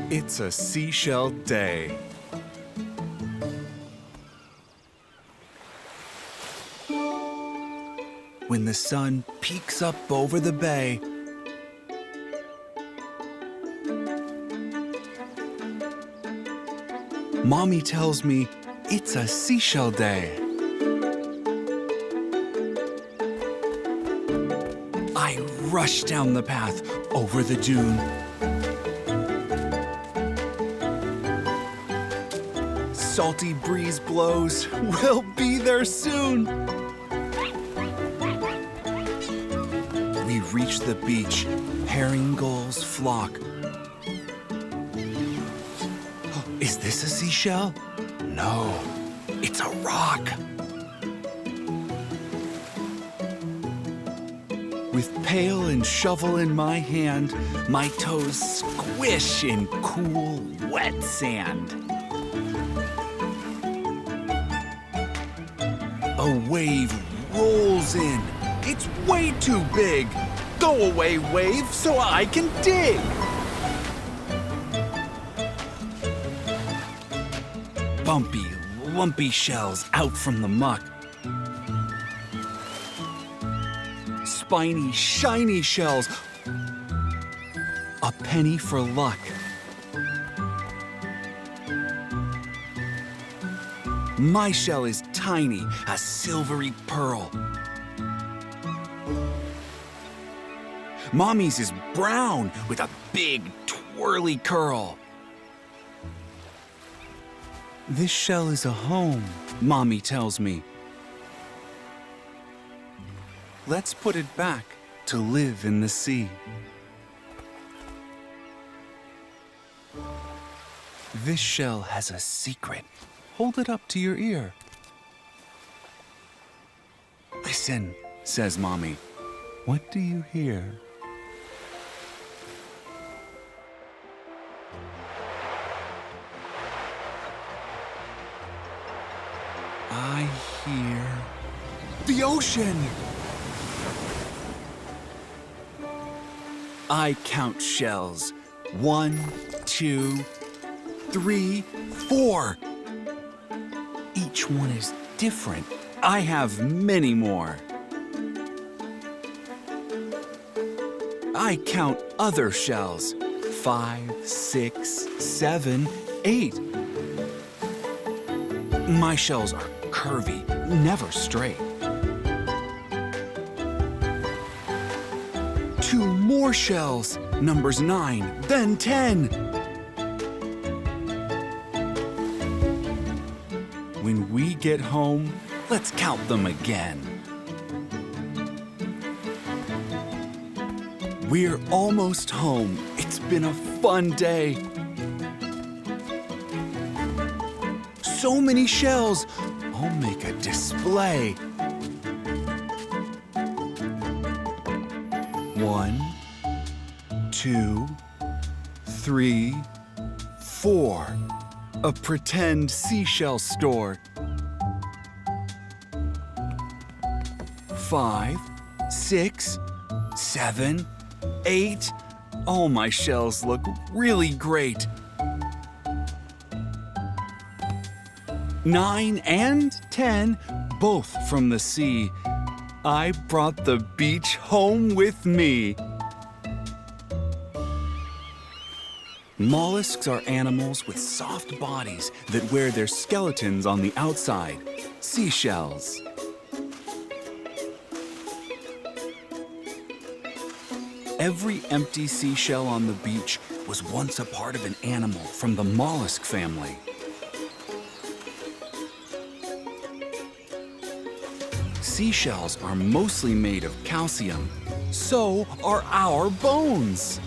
It's a seashell day. When the sun peeks up over the bay, Mommy tells me it's a seashell day. I rush down the path over the dune. Salty breeze blows. We'll be there soon. We reach the beach. Herring gulls flock. Is this a seashell? No, it's a rock. With pail and shovel in my hand, my toes squish in cool, wet sand. A wave rolls in. It's way too big. Go away, wave, so I can dig. Bumpy, lumpy shells out from the muck. Spiny, shiny shells. A penny for luck. My shell is tiny, a silvery pearl. Mommy's is brown with a big twirly curl. This shell is a home, Mommy tells me. Let's put it back to live in the sea. This shell has a secret. Hold it up to your ear. Listen, says Mommy. What do you hear? I hear the ocean. I count shells. 1, 2, 3, 4. Each one is different. I have many more. I count other shells. 5, 6, 7, 8. My shells are curvy, never straight. 2 more shells, numbers 9, then 10. When we get home, let's count them again. We're almost home. It's been a fun day. So many shells. I'll make a display. 1, 2, 3, 4. A pretend seashell store. 5, 6, 7, 8. All my shells look really great. 9 and 10, both from the sea. I brought the beach home with me. Mollusks are animals with soft bodies that wear their skeletons on the outside, seashells. Every empty seashell on the beach was once a part of an animal from the mollusk family. Seashells are mostly made of calcium. So are our bones.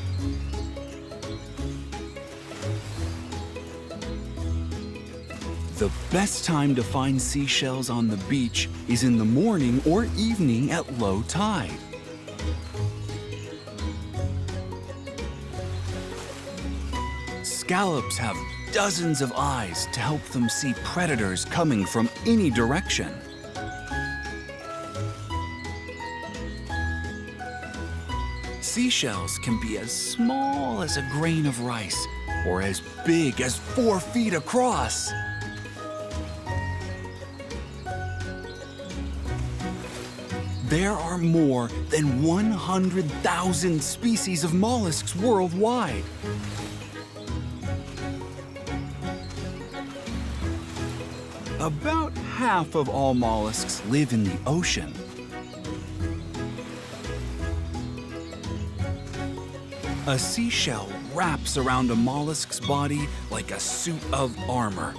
The best time to find seashells on the beach is in the morning or evening at low tide. Scallops have dozens of eyes to help them see predators coming from any direction. Seashells can be as small as a grain of rice or as big as 4 feet across. There are more than 100,000 species of mollusks worldwide. About half of all mollusks live in the ocean. A seashell wraps around a mollusk's body like a suit of armor.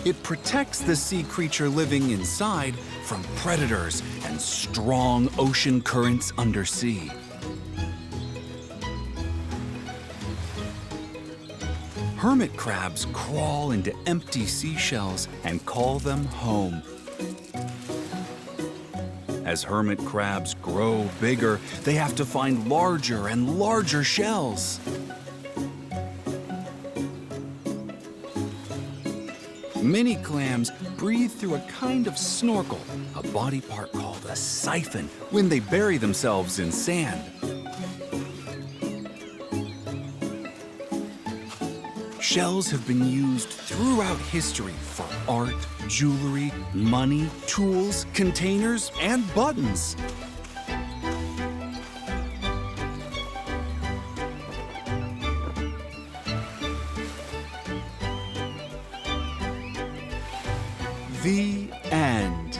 It protects the sea creature living inside from predators and strong ocean currents undersea. Hermit crabs crawl into empty seashells and call them home. As hermit crabs grow bigger, they have to find larger and larger shells. Mini clams breathe through a kind of snorkel, a body part called a siphon, when they bury themselves in sand. Shells have been used throughout history for art, jewelry, money, tools, containers, and buttons. The end.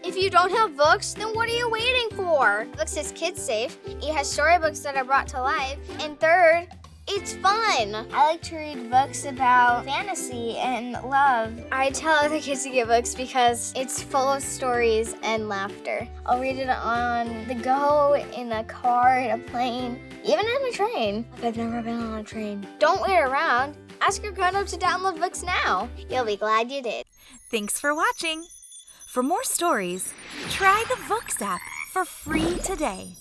If you don't have Vooks, then what are you waiting for? Vooks is kid safe, it has storybooks that are brought to life, and third, it's fun. I like to read books about fantasy and love. I tell other kids to get Vooks because it's full of stories and laughter. I'll read it on the go, in a car, in a plane, even in a train. I've never been on a train. Don't wait around. Ask your grown-up to download Vooks now. You'll be glad you did. Thanks for watching. For more stories, try the Vooks app for free today.